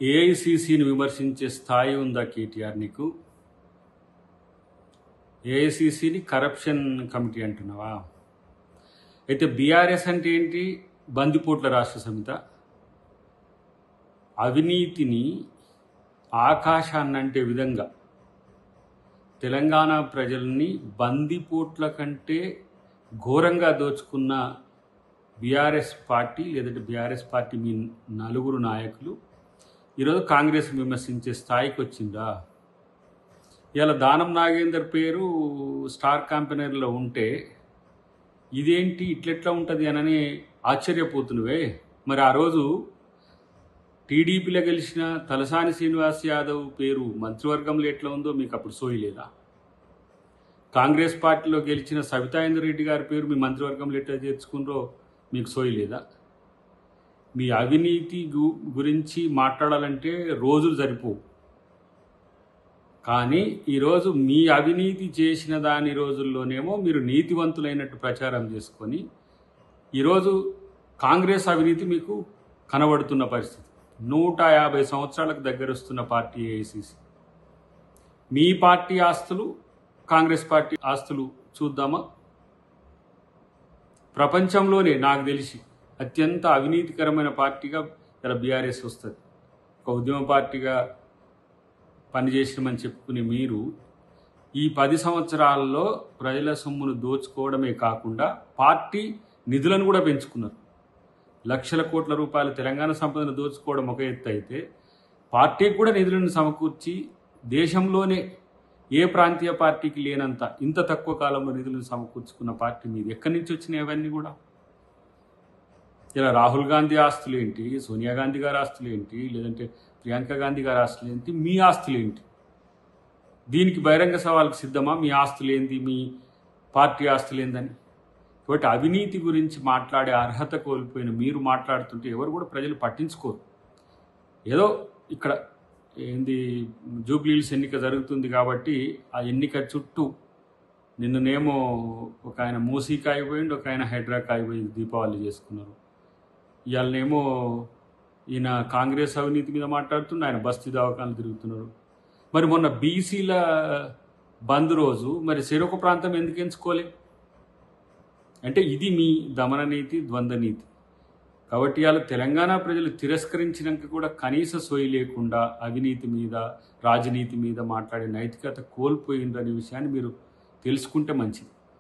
ఏఐసిసిని విమర్శించే స్థాయి ఉందా కేటీఆర్ నీకు? ఏఐసిసిని కరప్షన్ కమిటీ అంటున్నావా? అయితే బీఆర్ఎస్ అంటే ఏంటి? బందిపోట్ల రాష్ట్ర సమిత. అవినీతిని ఆకాశాన్నంటే విధంగా తెలంగాణ ప్రజల్ని బందిపోట్ల కంటే ఘోరంగా దోచుకున్న బీఆర్ఎస్ పార్టీ, లేదంటే బీఆర్ఎస్ పార్టీ మీ నలుగురు నాయకులు ఈరోజు కాంగ్రెస్ విమర్శించే స్థాయికి వచ్చిందా? ఇలా దానం నాగేందర్ పేరు స్టార్ క్యాంపెయినర్లో ఉంటే ఇదేంటి ఇట్లెట్లా ఉంటుంది అని ఆశ్చర్యపోతున్నవే. మరి ఆ రోజు టీడీపీలో గెలిచిన తలసాని శ్రీనివాస్ యాదవ్ పేరు మంత్రివర్గంలో ఎట్లా ఉందో మీకు అప్పుడు సోయలేదా? కాంగ్రెస్ పార్టీలో గెలిచిన సబితాయిందర్ రెడ్డి గారి పేరు మీ మంత్రివర్గంలో ఎట్లా చేర్చుకున్నారో మీకు సోయలేదా? మీ అవినీతి గురించి మాట్లాడాలంటే రోజులు సరిపోవు. కానీ ఈరోజు మీ అవినీతి చేసిన దాని రోజుల్లోనేమో మీరు నీతివంతులైనట్టు ప్రచారం చేసుకొని ఈరోజు కాంగ్రెస్ అవినీతి మీకు కనబడుతున్న పరిస్థితి. 150 సంవత్సరాలకు దగ్గర వస్తున్న పార్టీ ఏఐసిసి. మీ పార్టీ ఆస్తులు, కాంగ్రెస్ పార్టీ ఆస్తులు చూద్దామా? ప్రపంచంలోనే నాకు తెలిసి అత్యంత అవినీతికరమైన పార్టీగా ఇలా బీఆర్ఎస్ వస్తుంది. ఒక ఉద్యమ పార్టీగా పనిచేసినామని చెప్పుకునే మీరు ఈ 10 సంవత్సరాల్లో ప్రజల సొమ్మును దోచుకోవడమే కాకుండా పార్టీ నిధులను కూడా పెంచుకున్నారు. లక్షల కోట్ల రూపాయల తెలంగాణ సంపదను దోచుకోవడం ఒక ఎత్తు అయితే, పార్టీకి కూడా నిధులను సమకూర్చి దేశంలోనే ఏ ప్రాంతీయ పార్టీకి లేనంత ఇంత తక్కువ కాలంలో నిధులను సమకూర్చుకున్న పార్టీ మీది. ఎక్కడి నుంచి వచ్చినాయి అవన్నీ కూడా? ఇలా రాహుల్ గాంధీ ఆస్తులు ఏంటి, సోనియా గాంధీ గారి ఆస్తులు ఏంటి, లేదంటే ప్రియాంక గాంధీ గారి ఆస్తులు ఏంటి, మీ ఆస్తులు ఏంటి? దీనికి బహిరంగ సవాల్కి సిద్ధమా? మీ ఆస్తులు ఏంది, మీ పార్టీ ఆస్తులు ఏందని? కాబట్టి అవినీతి గురించి మాట్లాడే అర్హత కోల్పోయిన మీరు మాట్లాడుతుంటే ఎవరు కూడా ప్రజలు పట్టించుకోరు. ఏదో ఇక్కడ ఏంది జూబ్లీహిల్స్ ఎన్నిక జరుగుతుంది కాబట్టి ఆ ఎన్నిక చుట్టూ నిన్ననేమో ఒక ఆయన మూసీకి అయిపోయిండు, ఒక ఆయన హైడ్రాకి అయిపోయి దీపావళి చేసుకున్నారు. ఇవాళనేమో ఈయన కాంగ్రెస్ అవినీతి మీద మాట్లాడుతుండే, ఆయన బస్తీ దవాఖానలు తిరుగుతున్నాడు. మరి మొన్న బీసీల బంద్ రోజు మరి చెరొక ప్రాంతం ఎందుకు ఎంచుకోలే? అంటే ఇది మీ దమన నీతి, ద్వంద్వ నీతి. కాబట్టి ఇవాళ తెలంగాణ ప్రజలు తిరస్కరించినాక కూడా కనీస సోయి లేకుండా అవినీతి మీద, రాజనీతి మీద మాట్లాడే నైతికత కోల్పోయిందనే విషయాన్ని మీరు తెలుసుకుంటే మంచిది.